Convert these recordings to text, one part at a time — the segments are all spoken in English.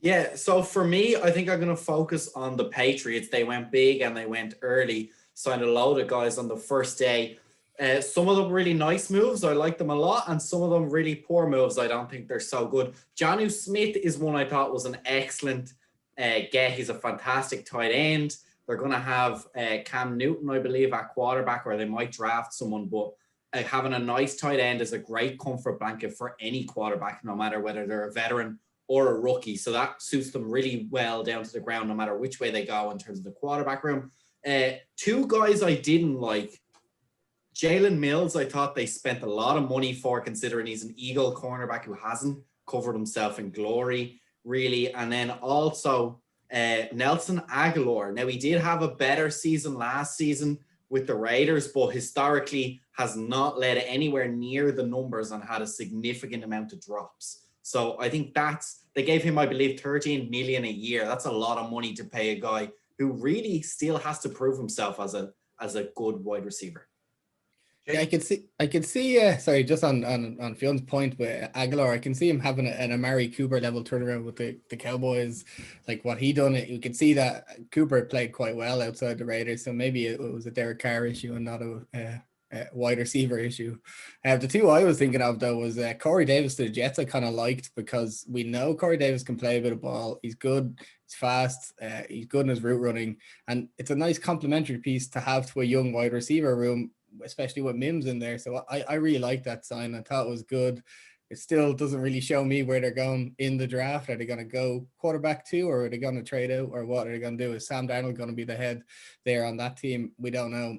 Yeah, so for me, I think I'm going to focus on the Patriots. They went big and they went early, signed a load of guys on the first day. Some of them really nice moves. I like them a lot. And some of them really poor moves. I don't think they're so good. Jonnu Smith is one I thought was an excellent get. He's a fantastic tight end. They're going to have Cam Newton, I believe, at quarterback, or they might draft someone. But having a nice tight end is a great comfort blanket for any quarterback, no matter whether they're a veteran or a rookie. So that suits them really well down to the ground, no matter which way they go in terms of the quarterback room. Two guys I didn't like. Jalen Mills, I thought they spent a lot of money for, considering he's an Eagle cornerback who hasn't covered himself in glory, really. And then also Nelson Aguilera. Now, he did have a better season last season with the Raiders, but historically has not led anywhere near the numbers and had a significant amount of drops. So I think they gave him, I believe, 13 million a year. That's a lot of money to pay a guy who really still has to prove himself as a good wide receiver. Yeah, I could see. Sorry, just on Fion's point with Aguilar, I can see him having an Amari Cooper level turnaround with the Cowboys, like what he done. You could see that Cooper played quite well outside the Raiders, so maybe it was a Derek Carr issue and not a wide receiver issue. The two I was thinking of though was Corey Davis to the Jets. I kind of liked because we know Corey Davis can play a bit of ball. He's good. He's fast. He's good in his route running, and it's a nice complementary piece to have to a young wide receiver room, especially with Mims in there. So I really like that sign. I thought it was good. It still doesn't really show me where they're going in the draft. Are they going to go quarterback 2, or are they going to trade out, or what are they going to do? Is Sam Darnold going to be the head there on that team? We don't know.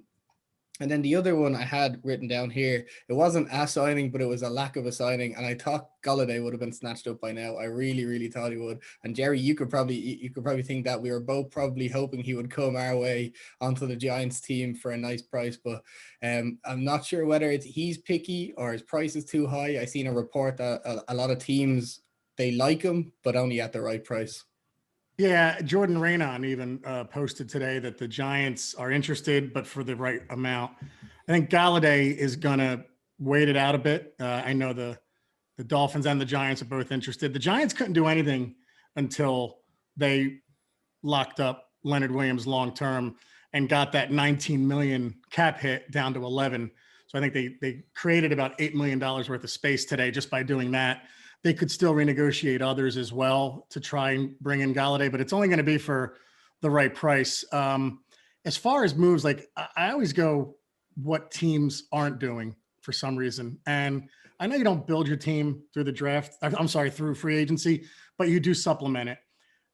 And then the other one I had written down here, it wasn't a signing, but it was a lack of a signing. And I thought Golladay would have been snatched up by now. I really, really thought he would. And Jerry, you could probably think that we were both probably hoping he would come our way onto the Giants team for a nice price. But I'm not sure whether he's picky or his price is too high. I seen a report that a lot of teams, they like him, but only at the right price. Yeah, Jordan Raanan even posted today that the Giants are interested, but for the right amount. I think Golladay is going to wait it out a bit. I know the Dolphins and the Giants are both interested. The Giants couldn't do anything until they locked up Leonard Williams long-term and got that $19 million cap hit down to 11. So I think they created about $8 million worth of space today just by doing that. They could still renegotiate others as well to try and bring in Golladay, but it's only going to be for the right price. As far as moves, like I always go what teams aren't doing for some reason. And I know you don't build your team through the draft. I'm sorry, through free agency, but you do supplement it.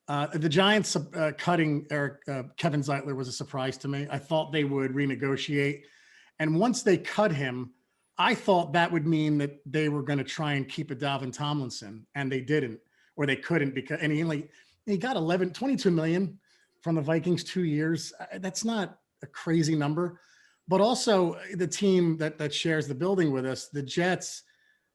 The Giants cutting Kevin Zeitler was a surprise to me. I thought they would renegotiate. And once they cut him, I thought that would mean that they were going to try and keep a Dalvin Tomlinson, and they didn't, or they couldn't, because and he got 22 million from the Vikings 2 years. That's not a crazy number, but also the team that shares the building with us, the Jets,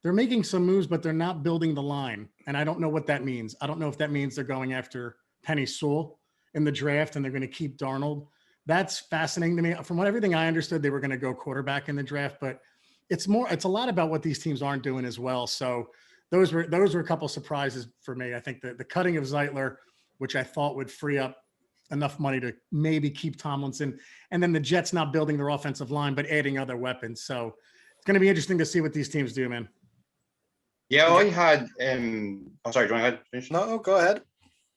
they're making some moves, but they're not building the line, and I don't know what that means. I don't know if that means they're going after Penny Sewell in the draft and they're going to keep Darnold. That's fascinating to me. From everything I understood, they were going to go quarterback in the draft, but it's a lot about what these teams aren't doing as well. So those were a couple of surprises for me. I think the cutting of Zeitler, which I thought would free up enough money to maybe keep Tomlinson, and then the Jets not building their offensive line, but adding other weapons. So it's going to be interesting to see what these teams do, man. Yeah, I had, sorry, do you want to finish? No, go ahead.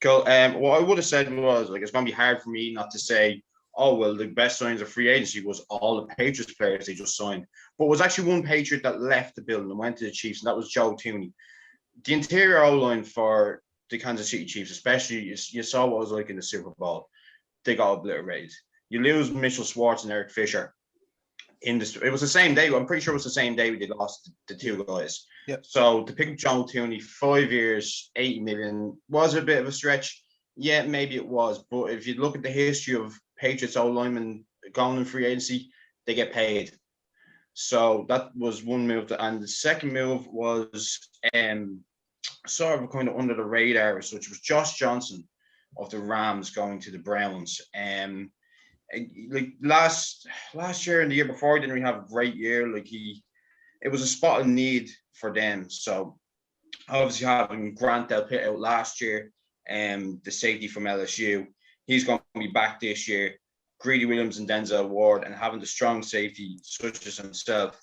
Cool. What I would have said was, like, it's going to be hard for me not to say, oh, well, the best signs of free agency was all the Patriots players they just signed. But it was actually one Patriot that left the building and went to the Chiefs, and that was Joe Thuney. The interior O-line for the Kansas City Chiefs, especially, you saw what it was like in the Super Bowl. They got obliterated. You lose Mitchell Schwartz and Eric Fisher. It was the same day. I'm pretty sure it was the same day they lost the two guys. Yep. So to pick up Joe Thuney, 5 years, $80 million, was a bit of a stretch. Yeah, maybe it was. But if you look at the history of Patriots O-linemen going in free agency, they get paid. So that was one move. And the second move was sort of kind of under the radar, which was Josh Johnson of the Rams going to the Browns. Like last year and the year before, he didn't really have a great year. It was a spot of need for them. So obviously having Grant Delpit out last year, the safety from LSU. He's going to be back this year. Greedy Williams and Denzel Ward, and having the strong safety such as himself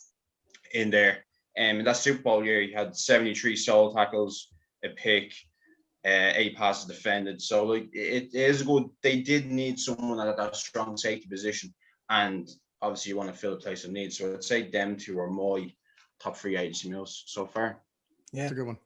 in there. In that Super Bowl year, he had 73 solo tackles, a pick, 8 passes defended. So like it is good. They did need someone at that strong safety position, and obviously you want to fill a place of need. So I'd say them two are my top free agency moves so far. Yeah, That's a good one.